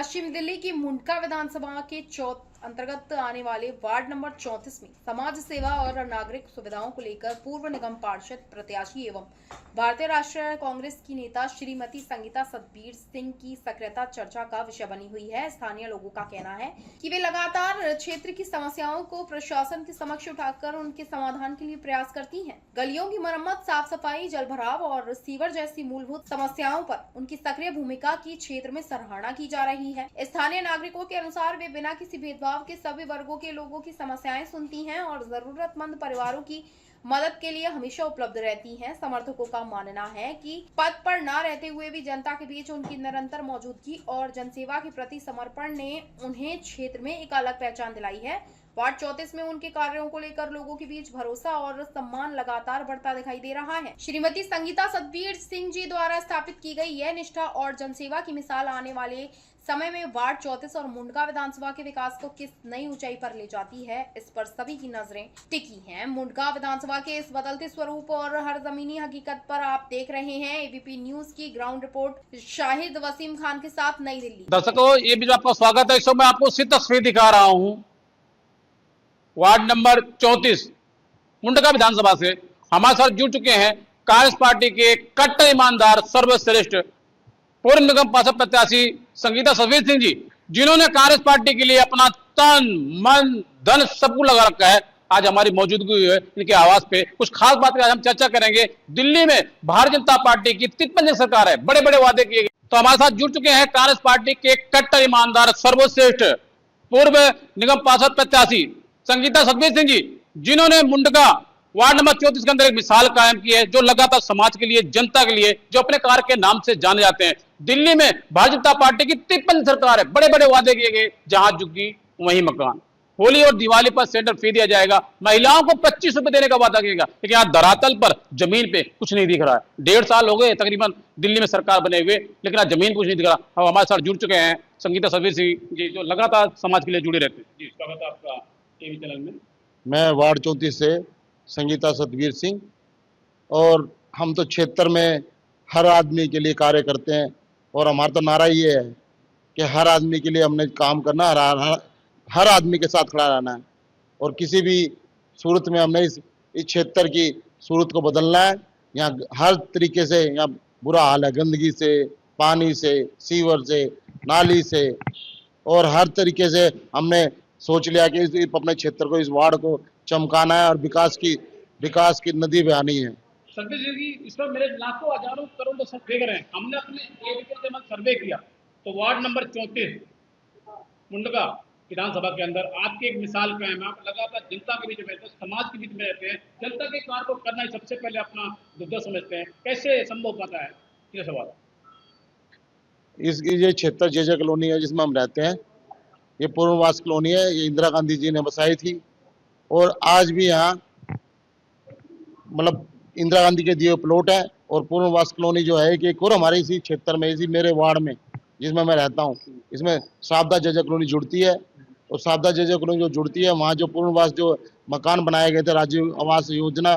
पश्चिम दिल्ली की मुंडका विधानसभा के अंतर्गत आने वाले वार्ड नंबर 34 में समाज सेवा और नागरिक सुविधाओं को लेकर पूर्व निगम पार्षद प्रत्याशी एवं भारतीय राष्ट्रीय कांग्रेस की नेता श्रीमती संगीता सतबीर सिंह की सक्रियता चर्चा का विषय बनी हुई है। स्थानीय लोगों का कहना है कि वे लगातार क्षेत्र की समस्याओं को प्रशासन के समक्ष उठाकर उनके समाधान के लिए प्रयास करती हैं। गलियों की मरम्मत, साफ सफाई, जल भराव और सीवर जैसी मूलभूत समस्याओं पर उनकी सक्रिय भूमिका की क्षेत्र में सराहना की जा रही है। स्थानीय नागरिकों के अनुसार वे बिना किसी भेदभाव के सभी वर्गों के लोगों की समस्याएं सुनती हैं और जरूरतमंद परिवारों की मदद के लिए हमेशा उपलब्ध रहती हैं। समर्थकों का मानना है कि पद पर न रहते हुए भी जनता के बीच उनकी निरंतर मौजूदगी और जनसेवा के प्रति समर्पण ने उन्हें क्षेत्र में एक अलग पहचान दिलाई है। वार्ड 34 में उनके कार्यों को लेकर लोगों के बीच भरोसा और सम्मान लगातार बढ़ता दिखाई दे रहा है। श्रीमती संगीता सतबीर सिंह जी द्वारा स्थापित की गई यह निष्ठा और जनसेवा की मिसाल आने वाले समय में वार्ड 34 और मुंडका विधानसभा के विकास को किस नई ऊंचाई पर ले जाती है, इस पर सभी की नजरें टिकी हैं। मुंडका विधानसभा के इस बदलते स्वरूप और हर जमीनी हकीकत पर आप देख रहे हैं एबीपी न्यूज की ग्राउंड रिपोर्ट शाहिद वसीम खान के साथ, नई दिल्ली। दर्शकों, ये भी आपका स्वागत है। इस समय आपको सीधी तस्वीर दिखा रहा हूँ वार्ड नंबर 34 मुंडका विधानसभा से। हमारे साथ जुड़ चुके हैं कांग्रेस पार्टी के कट्टर ईमानदार सर्वश्रेष्ठ पूर्व निगम पार्षद प्रत्याशी संगीता सतबीर सिंह जी, जिन्होंने कांग्रेस पार्टी के लिए अपना तन मन धन सब कुछ लगा रखा है। आज हमारी मौजूदगी है इनके आवास पे। कुछ खास बात पर आज हम चर्चा करेंगे। दिल्ली में भारतीय जनता पार्टी की 53 सरकार है, बड़े बड़े वादे किए गए। तो हमारे साथ जुड़ चुके हैं कांग्रेस पार्टी के कट्टर ईमानदार सर्वश्रेष्ठ पूर्व निगम पार्षद प्रत्याशी संगीता सतबीर सिंह जी, जिन्होंने मुंडका वार्ड नंबर 34 के अंदर एक मिसाल कायम की है, जो लगातार समाज के लिए, जनता के लिए, जो अपने कार्य के नाम से जाने जाते हैं। दिल्ली में भारतीय जनता पार्टी की 53 सरकार है, बड़े बड़े वादे किए गए, जहां झुग्गी वहीं मकान। होली और दिवाली पर सेंटर फी दिया जाएगा, महिलाओं को 25 रुपए देने का वादा किया, लेकिन यहाँ धरातल पर जमीन पे कुछ नहीं दिख रहा है। 1.5 साल हो गए तकरीबन दिल्ली में सरकार बने हुए, लेकिन आज जमीन कुछ नहीं दिख रहा। अब हमारे साथ जुड़ चुके हैं संगीता सतबीर सिंह जी, जो लगातार समाज के लिए जुड़े रहते हैं। जी, स्वागत है आपका टीवी चैनल में। मैं वार्ड 34 से संगीता सतबीर सिंह, और हम तो क्षेत्र में हर आदमी के लिए कार्य करते हैं, और हमारा तो नारा ये है कि हर आदमी के लिए हमने काम करना, हर आदमी के साथ खड़ा रहना है, और किसी भी सूरत में हमने इस क्षेत्र की सूरत को बदलना है। यहाँ हर तरीके से यहाँ बुरा हाल है, गंदगी से, पानी से, सीवर से, नाली से, और हर तरीके से हमने सोच लिया कि अपने क्षेत्र को, इस वार्ड को चमकाना है और विकास की नदी बहानी है। सतबीर जी, इस पर मेरे लाखों हजारों करोड़ों सब देख रहे हैं। हमने अपने एरिया में सर्वे किया तो वार्ड नंबर 34 मुंडका विधानसभा के अंदर आपकी एक मिसाल कायम है। आप लगातार जनता के बीच में रहते हैं, समाज के बीच में रहते हैं, जनता के कार्य को करना ही सबसे पहले अपना मुद्दा समझते हैं। कैसे संभव पाता है ये सवाल? ये क्षेत्र जे कॉलोनी है जिसमें हम रहते हैं, ये पूर्ववास कॉलोनी है। ये इंदिरा गांधी जी ने बसाई थी, और आज भी यहाँ मतलब इंदिरा गांधी के दिए प्लॉट है। और पूर्ववास कॉलोनी जो है कि एक और हमारे इसी क्षेत्र में, इसी मेरे वार्ड में जिसमें मैं रहता हूँ, इसमें सावदा जजा कॉलोनी जुड़ती है। और सावदा जजा कॉलोनी जो जुड़ती है, वहाँ जो पूर्ववास जो मकान बनाए गए थे राजीव आवास योजना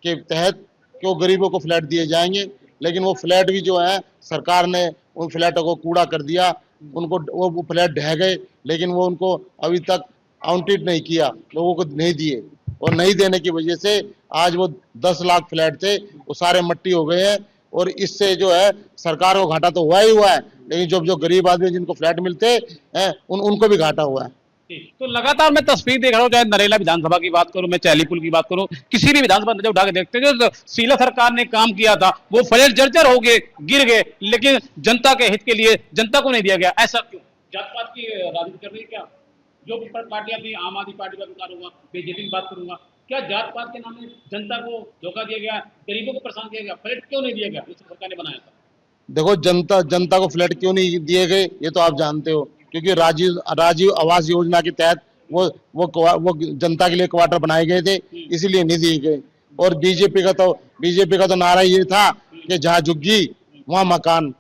के तहत, कि वो गरीबों को फ्लैट दिए जाएंगे, लेकिन वो फ्लैट भी जो है सरकार ने उन फ्लैटों को कूड़ा कर दिया। उनको वो फ्लैट ढह गए, लेकिन वो उनको अभी तक आवंटित नहीं किया, लोगों को नहीं दिए, और नहीं देने की वजह से आज वो 10 लाख फ्लैट थे वो सारे मट्टी हो गए हैं। और इससे जो है सरकार को घाटा तो हुआ ही हुआ है, लेकिन जो गरीब आदमी जिनको फ्लैट मिलते हैं उनको भी घाटा हुआ है। तो लगातार मैं तस्वीर देख रहा हूँ, चाहे नरेला विधानसभा की बात करूं, मैं चैलीपुल की बात करूं, किसी भी विधानसभा जब उठा के देखते हैं, जो शीला सरकार ने काम किया था वो फ्लैट जर्जर हो गए, गिर गए, लेकिन जनता के हित के लिए जनता को नहीं दिया गया। ऐसा क्यों? जात पात की राजनीति कर रही है क्या? जो पार्टियां थी, आम आदमी पार्टी का करूंगा, बीजेपी की बात करूंगा, क्या जात पात के नाम में जनता को धोखा दिया गया, गरीबों को परेशान किया गया? फ्लैट क्यों नहीं दिया गया? इस सरकार ने बनाया था। देखो, जनता को फ्लैट क्यों नहीं दिए गए ये तो आप जानते हो, क्योंकि राजीव आवास योजना के तहत वो जनता के लिए क्वार्टर बनाए गए थे, इसीलिए नहीं दिए गए। और बीजेपी का तो नारा ये था कि जहाँ झुग्गी वहाँ मकान।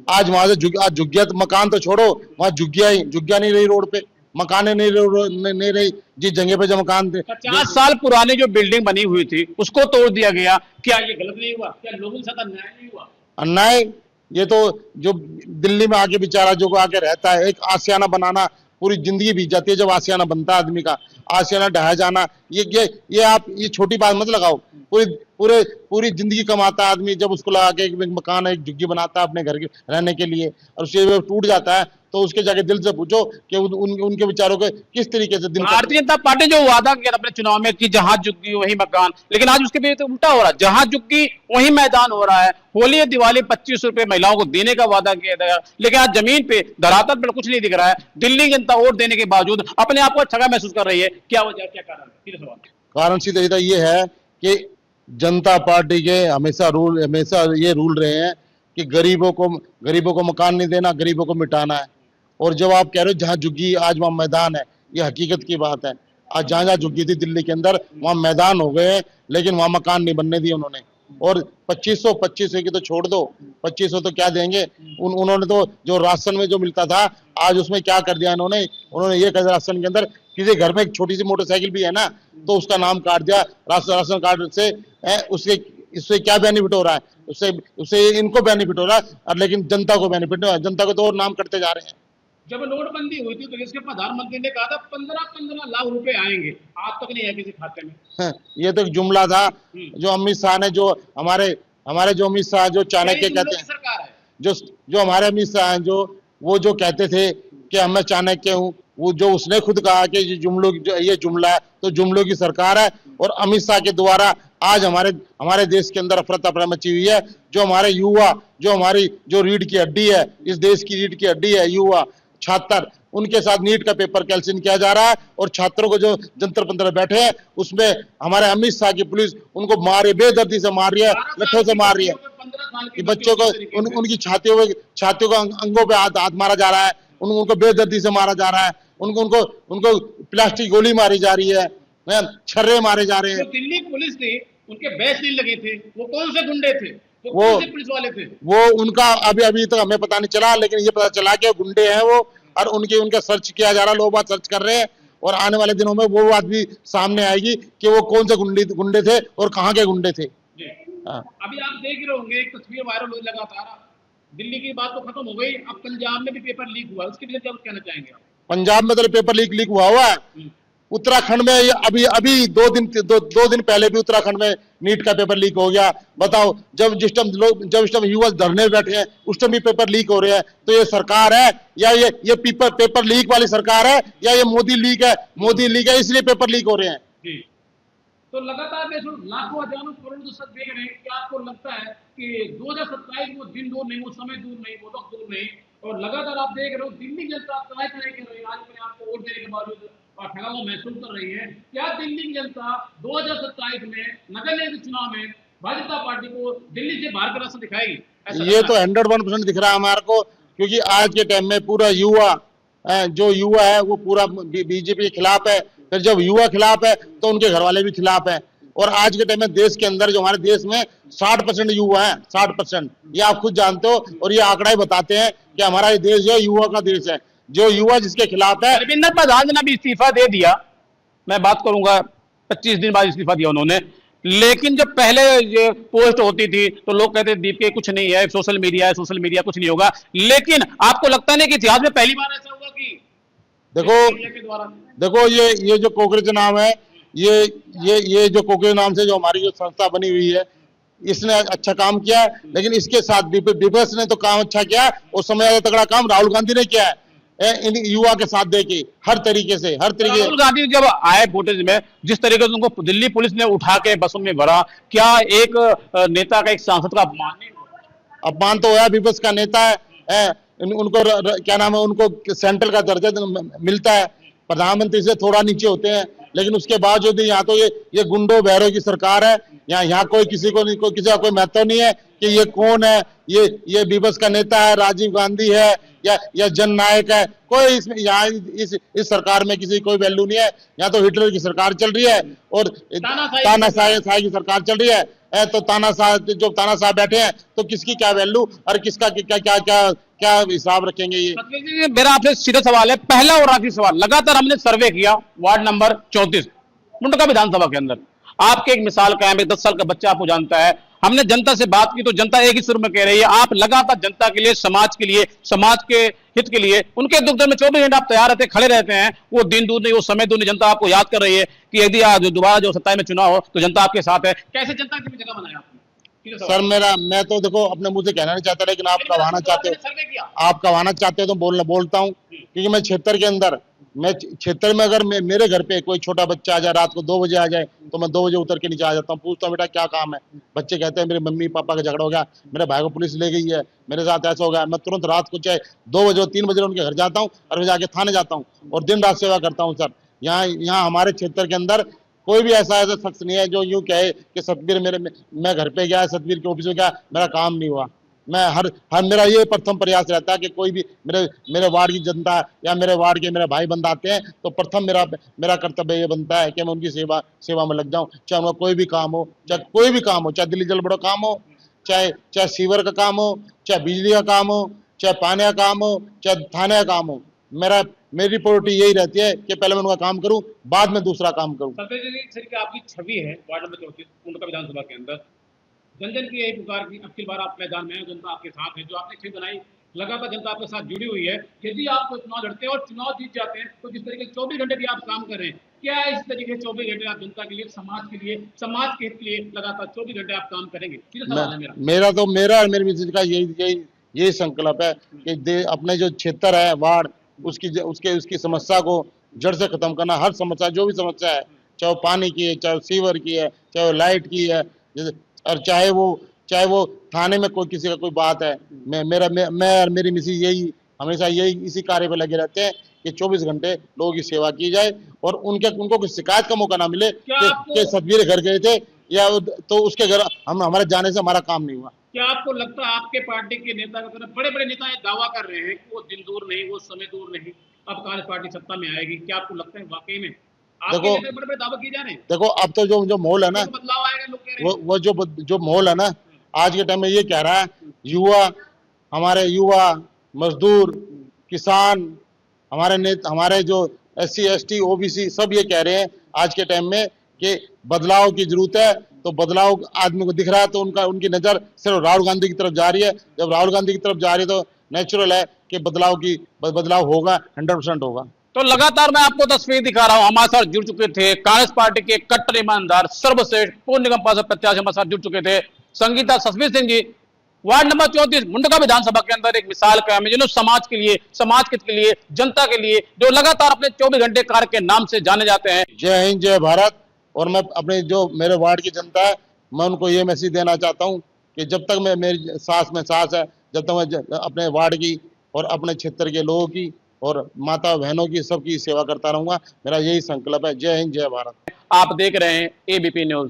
आज वहां से झुग्गिया मकान तो छोड़ो, वहाँ झुग्गिया नहीं रही, रोड पे मकाने नहीं रही। जिस जगह पे जो मकान थे, 50 साल पुरानी जो बिल्डिंग बनी हुई थी उसको तोड़ दिया गया। क्या ये गलत नहीं हुआ? क्या लोगों के साथ अन्याय नहीं हुआ? अन्याय ये तो जो दिल्ली में आके बेचारा जो आके रहता है, एक आशियाना बनाना, पूरी जिंदगी बीत जाती है जब आशियाना बनता है आदमी का, आशियाना ढहा जाना, ये आप ये छोटी बात मत लगाओ। पूरी जिंदगी कमाता है आदमी, जब उसको लगा के एक मकान, एक झुग्गी बनाता है अपने घर के रहने के लिए, और उसके टूट जाता है तो उसके जाके दिल से पूछो कि उनके विचारों के किस तरीके से दिन। भारतीय जनता पार्टी जो वादा किया अपने चुनाव में कि जहां झुग्गी वही मकान, लेकिन आज उसके भी तो उल्टा हो रहा है, जहां झुग्गी वही मैदान हो रहा है। होली और दिवाली 25 रुपए महिलाओं को देने का वादा किया गया, लेकिन आज जमीन पे धरातल पर कुछ नहीं दिख रहा है। दिल्ली जनता वोट देने के बावजूद अपने आप को अच्छा महसूस कर रही है, क्या वजह, क्या कारण है? सीधा सवाल। कारण सीधा ये है कि जनता पार्टी के हमेशा ये रूल रहे हैं कि गरीबों को मकान नहीं देना, गरीबों को मिटाना है। और जब आप कह रहे हो जहां झुग्गी आज वहां मैदान है, ये हकीकत की बात है। आज जहां झुग्गी थी दिल्ली के अंदर वहां मैदान हो गए, लेकिन वहां मकान नहीं बनने दिए उन्होंने। और 2500 की तो छोड़ दो, 2500 तो क्या देंगे। उन्होंने तो जो राशन में जो मिलता था, आज उसमें क्या कर दिया उन्होंने ये कर दिया, राशन के अंदर किसी घर में एक छोटी सी मोटरसाइकिल भी है ना, तो उसका नाम काट दिया राशन कार्ड से। उससे क्या बेनिफिट हो रहा है? उससे इनको बेनिफिट हो रहा है, लेकिन जनता को बेनिफिट नहीं हो रहा। जनता को तो और नाम करते जा रहे हैं। जब नोटबंदी हुई थी तो इसके प्रधानमंत्री ने कहा था 15-15 लाख रुपए आएंगे, आज तक नहीं है किसी खाते में। ये तो एक जुमला था जो अमित शाह ने, जो हमारे जो अमित शाह जो चाणक्य कहते हैं, सरकार है जो हमारे अमित शाह जो वो जो कहते थे कि मैं चाणक्य हूँ, वो जो उसने खुद कहा कि ये जुमला है, तो जुमलों की सरकार है। और अमित शाह के द्वारा आज हमारे देश के अंदर अफरा तफरा मची हुई है। जो हमारे युवा, जो हमारी जो रीढ़ की हड्डी है, इस देश की रीढ़ की हड्डी है युवा छात्र, उनके साथ नीट का पेपर कैंसिल किया जा रहा है। और छात्रों को जो जंतर पंतर बैठे हैं उसमें हमारे अमित शाह की पुलिस उनको मार रही है, बेदर्दी से मार रही है, लट्ठों से मार रही है कि बच्चों को उनकी छातियों को अंगों पे हाथ मारा जा रहा है, उनको बेदर्दी से मारा जा रहा है, उनको प्लास्टिक गोली मारी जा रही है, छर्रे मारे जा रहे हैं। दिल्ली पुलिस ने उनके बैच नहीं लगे थे, वो कौन से गुंडे थे, वो पुलिस वाले थे? वो उनका अभी तक हमें पता नहीं चला, लेकिन ये पता चला कि गुंडे हैं वो, और उनका सर्च किया जा रहा है, लोग बात सर्च कर रहे हैं। और आने वाले दिनों में वो बात भी सामने आएगी कि वो कौन से गुंडे थे और कहाँ के गुंडे थे। अभी आप देख रहे होंगे एक तस्वीर वायरल हो लगातार, दिल्ली की बात तो खत्म हो गई, अब पंजाब में भी पेपर लीक हुआ, उसके लिए क्या कहना चाहेंगे? पंजाब में तो पेपर लीक हुआ है। उत्तराखंड में अभी 2 दिन पहले भी उत्तराखंड में नीट का पेपर लीक हो गया। बताओ, जब जिस टाइम युवा धरने बैठे हैं उस टाइम भी पेपर लीक हो रहे हैं। तो ये सरकार है या ये पेपर लीक वाली सरकार है, या ये मोदी लीक है इसलिए पेपर लीक हो रहे हैं। तो लगातार लाखों हजारों करोड़ तो सब देख रहे हैं, क्या आपको लगता है कि 2027 वो दिन दूर नहीं, वो समय दूर नहीं, वो वक्त दूर नहीं, और लगातार आप देख रहे हो दिल्ली जनता तरह कर रही है, आज अपने आपको वोट देने के बावजूद ठगा हुआ महसूस कर रही है। क्या दिल्ली की जनता 2027 में नगर निगम चुनाव में भाजपा पार्टी को दिल्ली से बाहर का रास्ता दिखाएगी? ये तो 101% दिख रहा है हमारे को, क्योंकि आज के टाइम में पूरा जो युवा है वो पूरा बीजेपी के खिलाफ है। फिर जब युवा खिलाफ है तो उनके घर वाले भी खिलाफ है। और आज के टाइम में देश के अंदर, जो हमारे देश में 60% युवा है, 60%, ये आप खुद जानते हो। और ये आंकड़ा ही बताते हैं कि हमारा ये देश जो युवा का देश है। जो युवा जिसके खिलाफ है, रविंद्र प्रधान ने भी इस्तीफा दे दिया, मैं बात करूंगा 25 दिन बाद इस्तीफा दिया उन्होंने। लेकिन जब पहले ये पोस्ट होती थी तो लोग कहते दीप के कुछ नहीं है, सोशल मीडिया कुछ नहीं होगा। लेकिन आपको लगता नहीं कि इतिहास में पहली बार ऐसा हुआ कि देखो ये जो कोकरेज नाम है, ये जो कोकरेज नाम से जो हमारी जो संस्था बनी हुई है, इसने अच्छा काम किया है। लेकिन इसके साथ विपक्ष ने तो काम अच्छा किया, और समय ज्यादा तगड़ा काम राहुल गांधी ने किया है इन युवा के साथ देके हर तरीके से। राहुल गांधी जब आए फुटेज में, जिस तरीके से उनको दिल्ली पुलिस ने उठा के बसों में भरा, क्या एक नेता का, एक सांसद का अपमान नहीं हुआ? अपमान तो हुआ। विपक्ष का नेता है, उनको क्या नाम है, उनको सेंट्रल का दर्जा मिलता है, प्रधानमंत्री से थोड़ा नीचे होते हैं। लेकिन उसके बावजूद यहाँ तो ये गुंडो बहरों की सरकार है। यहाँ कोई किसी का कोई महत्व नहीं है कि ये कौन है, ये विपक्ष का नेता है, राजीव गांधी है या जननायक है। कोई इसमें यहाँ इस सरकार में किसी कोई वैल्यू नहीं है। यहाँ तो हिटलर की सरकार चल रही है और तानाशाही की सरकार चल रही है। तो तानाशाह बैठे हैं, तो किसकी क्या वैल्यू और किसका क्या हिसाब रखेंगे ये? मेरा आपसे सीधा सवाल है, पहला और आखिरी सवाल। लगातार हमने सर्वे किया वार्ड नंबर 34 मुंडका विधानसभा के अंदर। आपके एक मिसाल कायम है, 10 साल का बच्चा आपको जानता है, हमने जनता से बात की तो जनता एक ही सुर में कह रही है, आप लगातार जनता के लिए, समाज के लिए, समाज के हित के लिए, उनके दुख दर्द में 24 घंटे आप तैयार रहते हैं, खड़े रहते हैं। वो दिन दूर नहीं, वो समय दूर नहीं। जनता आपको याद कर रही है कि यदि आज दोबारा जो सत्ता में चुनाव हो तो जनता आपके साथ है। कैसे जनता की जगह बनाया आपने? सर मैं तो देखो अपने मुंह से कहना नहीं चाहता, लेकिन आप कहवाना चाहते हो, आप कहवाना चाहते हो तो बोलता हूँ, क्योंकि मैं क्षेत्र के अंदर, मैं क्षेत्र में अगर मेरे घर पे कोई छोटा बच्चा आ जाए, रात को 2 बजे आ जाए, तो मैं 2 बजे उतर के नीचे आ जाता हूँ, पूछता हूँ बेटा क्या काम है। बच्चे कहते हैं मेरे मम्मी पापा का झगड़ा हो गया, मेरे भाई को पुलिस ले गई है, मेरे साथ ऐसा हो गया। मैं तुरंत रात को चाहे 2 बजे 3 बजे उनके घर जाता हूँ और मैं जाके थाने जाता हूँ और दिन रात सेवा करता हूँ। सर यहाँ हमारे क्षेत्र के अंदर कोई भी ऐसा शख्स नहीं है जो यूं कहे कि सतबीर मैं घर पे गया, सतबीर के ऑफिस में गया, मेरा काम नहीं हुआ। मैं हर मेरा ये प्रथम प्रयास रहता है कि कोई भी मेरे वार्ड की जनता या मेरे वार्ड के मेरे भाई बंद आते हैं तो प्रथम मेरा कर्तव्य ये बनता है कि मैं उनकी सेवा में लग जाऊं, चाहे उनका कोई भी काम हो, चाहे कोई भी काम हो, चाहे दिल्ली जल बोर्ड का काम हो, चाहे सीवर का काम हो, चाहे बिजली का काम हो, चाहे पानी का काम हो, चाहे थाने का काम हो। मेरी प्रायोरिटी यही रहती है कि पहले मैं उनका काम करूं, बाद में दूसरा काम करूं। सर की आपकी छवि है वार्ड नंबर 34 उनका विधानसभा के अंदर, जन जन की यही पुकार की अब की बार आप मैदान में हैं, जनता आपके साथ है, जो आपने छवि बनाई, लगातार जनता आपके साथ जुड़ी हुई है। यदि आप चुनाव लड़ते हैं और चुनाव जीत जाते हैं तो जिस तरीके से 24 घंटे भी आप काम कर रहे हैं, क्या इस तरीके से 24 घंटे आप जनता के लिए, समाज के लिए, समाज के हित के लिए लगातार 24 घंटे आप काम करेंगे? सवाल है मेरा और मेरी मिसेज का यही संकल्प है कि अपने जो क्षेत्र है वार्ड, उसकी समस्या को जड़ से खत्म करना। हर समस्या, जो भी समस्या है, चाहे वो पानी की है, चाहे सीवर की है, चाहे वो लाइट की है, और चाहे वो थाने में कोई किसी का कोई बात है, मैं और मेरी मिसेज हमेशा इसी कार्य पे लगे रहते हैं कि 24 घंटे लोगों की सेवा की जाए और उनको कोई शिकायत का मौका ना मिले कि सतबीर घर गए थे या तो उसके घर हमारे जाने से हमारा काम नहीं हुआ। क्या आपको लगता है आपके पार्टी के नेता बड़े बड़े नेता ये दावा कर रहे हैं कि वो दिन दूर नहीं, वो समय दूर नहीं, अब कांग्रेस पार्टी सत्ता में आएगी, क्या आपको लगता है वाकई में देखो बड़े बड़े दावा किए जा रहे हैं? देखो अब तो जो माहौल है ना, बदलाव आएगा लोग कह रहे हैं। वो जो माहौल है ना आज के टाइम में, ये कह रहा है हमारे युवा मजदूर किसान, हमारे जो SC ST OBC सब ये कह रहे हैं आज के टाइम में कि बदलाव की जरूरत है। तो बदलाव आदमी को दिख रहा है, तो उनकी नजर सिर्फ राहुल गांधी की तरफ जा रही है। जब राहुल गांधी की तरफ जा रही है तो नेचुरल है कि बदलाव होगा, 100% होगा। तो लगातार मैं आपको तस्वीर दिखा रहा हूं, हमारे साथ जुड़ चुके थे कांग्रेस पार्टी के कट्टर ईमानदार सर्वश्रेष्ठ पूर्व निगम पार्षद प्रत्याशी हमारे साथ जुड़ चुके थे संगीता सतबीर सिंह जी, वार्ड नंबर 34 मुंडका विधानसभा के अंदर एक मिसाल कायम है, जिन्होंने समाज के लिए, समाज के हित के लिए, जनता के लिए, जो लगातार अपने 24 घंटे कार्य के नाम से जाने जाते हैं। जय हिंद, जय भारत। और मैं अपने जो मेरे वार्ड की जनता है, मैं उनको ये मैसेज देना चाहता हूँ कि जब तक मेरी सांस में सांस है, जब तक मैं अपने वार्ड की और अपने क्षेत्र के लोगों की और माता बहनों की सबकी सेवा करता रहूंगा। मेरा यही संकल्प है। जय हिंद, जय भारत। आप देख रहे हैं ABP न्यूज।